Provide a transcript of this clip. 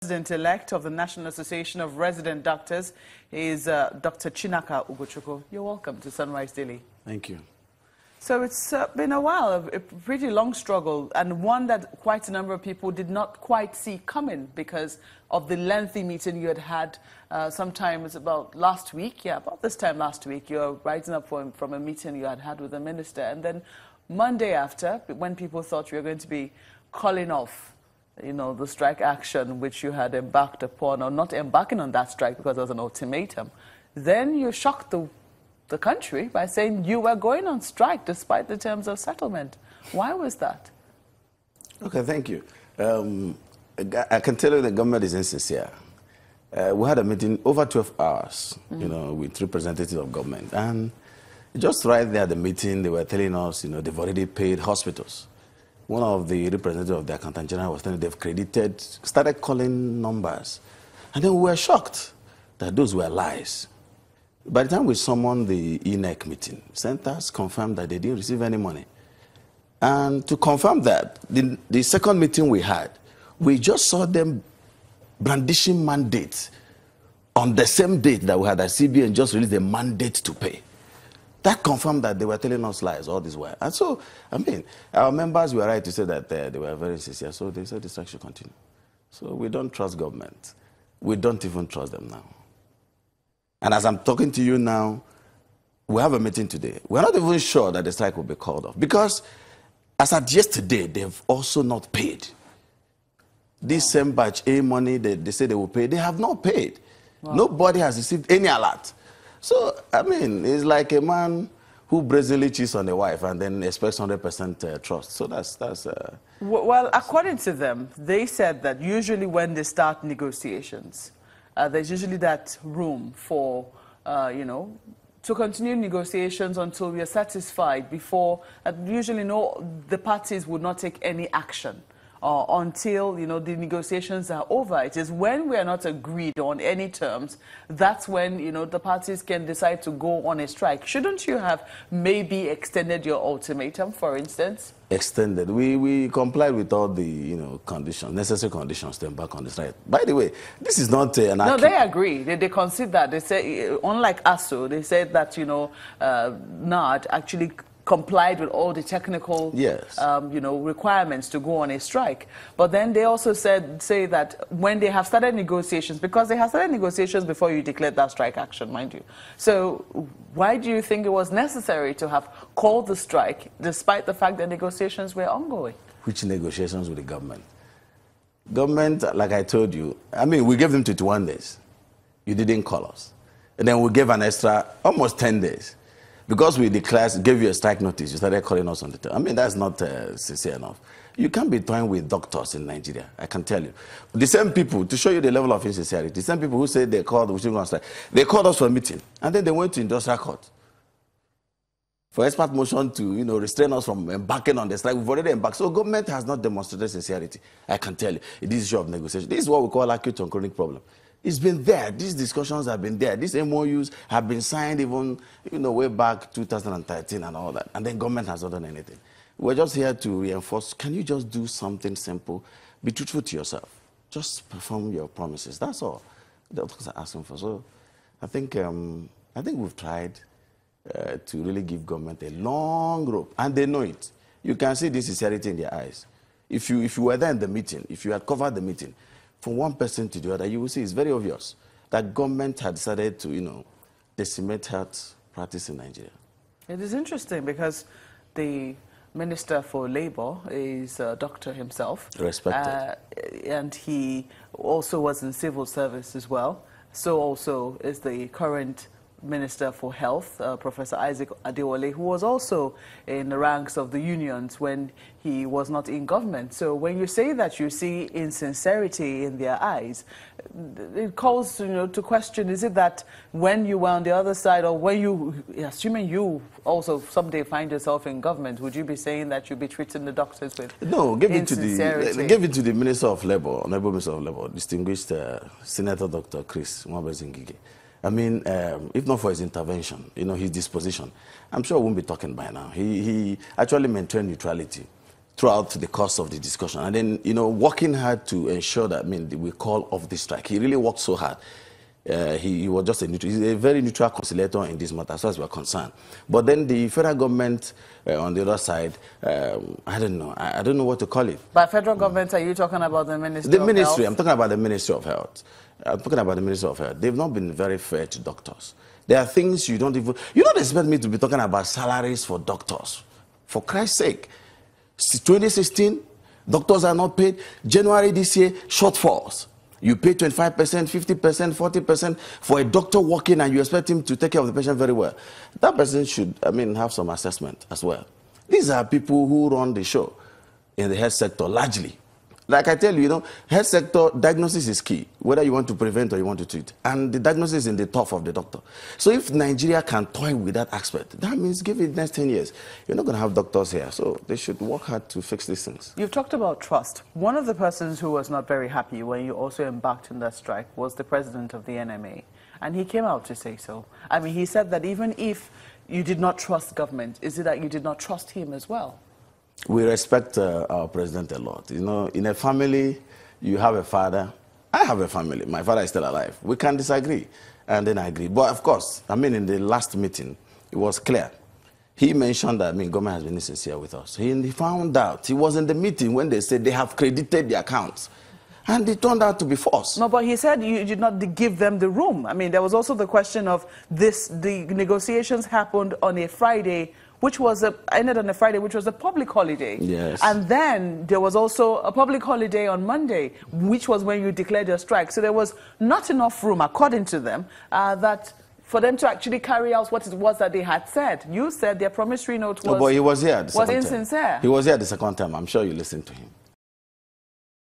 President-elect of the National Association of Resident Doctors is Dr. Chinaka Ugochukwu. You're welcome to Sunrise Daily. Thank you. So it's been a while, a pretty long struggle, and one that quite a number of people did not quite see coming because of the lengthy meeting you had sometime about last week. Yeah, about this time last week, you're rising up from a meeting you had with the minister. And then Monday after, when people thought you were going to be calling off the strike action which you had embarked upon, or not embarking on that strike because it was an ultimatum, then you shocked the country by saying you were going on strike despite the terms of settlement. Why was that? Okay, thank you. I can tell you the government is insincere. We had a meeting over 12 hours, with representatives of government. And just right there at the meeting, they were telling us, they've already paid hospitals. One of the representatives of the Accountant General was telling they've credited, started calling numbers. And then we were shocked that those were lies. By the time we summoned the ENEC meeting, centers confirmed that they didn't receive any money. And to confirm that, the second meeting we had, we just saw them brandishing mandates on the same date that we had at CBN just released a mandate to pay. That confirmed that they were telling us lies all this while. And so, our members were right to say that they were very sincere, so they said the strike should continue. So we don't trust government. We don't even trust them now. And as I'm talking to you now, we have a meeting today. We're not even sure that the strike will be called off because as at yesterday, they've also not paid. This same batch A money they say they will pay, they have not paid. Wow. Nobody has received any alert. So, it's like a man who brazenly cheats on a wife and then expects 100% trust. So that's... Well, according to them, they said that usually when they start negotiations, there's usually that room for, to continue negotiations until we are satisfied before, usually the parties would not take any action. Until the negotiations are over. It is when we are not agreed on any terms, that's when the parties can decide to go on a strike. Shouldn't you have maybe extended your ultimatum, for instance? Extended. We complied with all the conditions, necessary conditions to embark on the strike. By the way, this is not an... No, they agree. They concede that. They say, unlike ASU, they said that NARD actually complied with all the technical requirements to go on a strike. But then they also say that when they have started negotiations, because they have started negotiations before you declared that strike action, mind you. So why do you think it was necessary to have called the strike despite the fact that negotiations were ongoing? Which negotiations with the government? Government, like I told you, we gave them 21 days. You didn't call us. And then we gave an extra almost 10 days. Because we declared, gave you a strike notice, you started calling us on the telephone. That's not sincere enough. You can't be toying with doctors in Nigeria, I can tell you. The same people, to show you the level of insincerity, the same people who said they called, we should go on strike, they called us for a meeting, and then they went to industrial court for expert motion to, restrain us from embarking on the strike. We've already embarked. So government has not demonstrated sincerity, I can tell you, in this issue of negotiation. This is what we call acute and chronic problem. It's been there. These discussions have been there. These MOUs have been signed even, way back 2013 and all that. And then government has not done anything. We're just here to reinforce, can you just do something simple? Be truthful to yourself. Just perform your promises. That's all the doctors are asking for. So I think we've tried to really give government a long rope. And they know it. You can see this sincerity in their eyes. If you were there in the meeting, if you had covered the meeting, from one person to the other, you will see it's very obvious that government had decided to, decimate health practice in Nigeria. It is interesting because the Minister for Labour is a doctor himself. Respected. And he also was in civil service as well. So also is the current Minister for Health, Professor Isaac Adewale, who was also in the ranks of the unions when he was not in government. So when you say that you see insincerity in their eyes, it calls to question, is it that when you were on the other side, or when you, assuming you also someday find yourself in government, would you be saying that you'll be treating the doctors with insincerity? Give it to the Minister of Labour, Honorable Minister of Labour, distinguished Senator Dr. Chris Mwabezingige. If not for his intervention, his disposition, I'm sure I won't be talking by now. He actually maintained neutrality throughout the course of the discussion. And then, you know, working hard to ensure that, we call off this strike. He really worked so hard. He was just he's a very neutral conciliator in this matter, as far as we're concerned. But then the federal government on the other side, I don't know what to call it. By federal government, are you talking about the Ministry of Health? I'm talking about the Ministry of Health. I'm talking about the Ministry of Health. They've not been very fair to doctors. There are things you don't expect me to be talking about salaries for doctors. For Christ's sake. 2016, doctors are not paid. January this year, shortfalls. You pay 25%, 50%, 40% for a doctor working and you expect him to take care of the patient very well. That person should, have some assessment as well. These are people who run the show in the health sector largely. Like I tell you, health sector diagnosis is key, whether you want to prevent or you want to treat. And the diagnosis is in the top of the doctor. So if Nigeria can toy with that aspect, that means give it the next 10 years. You're not going to have doctors here. So they should work hard to fix these things. You've talked about trust. One of the persons who was not very happy when you also embarked on that strike was the president of the NMA. And he came out to say so. He said that even if you did not trust government, is it that you did not trust him as well? We respect our president a lot. In a family, you have a father. I have a family. My father is still alive. We can disagree, and then I agree. But of course, in the last meeting, it was clear. He mentioned that, government has been insincere with us. He found out. He was in the meeting when they said they have credited the accounts. And it turned out to be false. No, but he said you did not give them the room. There was also the question of this, the negotiations happened on a Friday, which was ended on a Friday, which was a public holiday. Yes. And then there was also a public holiday on Monday, which was when you declared your strike. So there was not enough room, according to them, for them to actually carry out what it was that they had said. You said their promissory note was, but he was here the second insincere. time. He was here the second time. I'm sure you listened to him.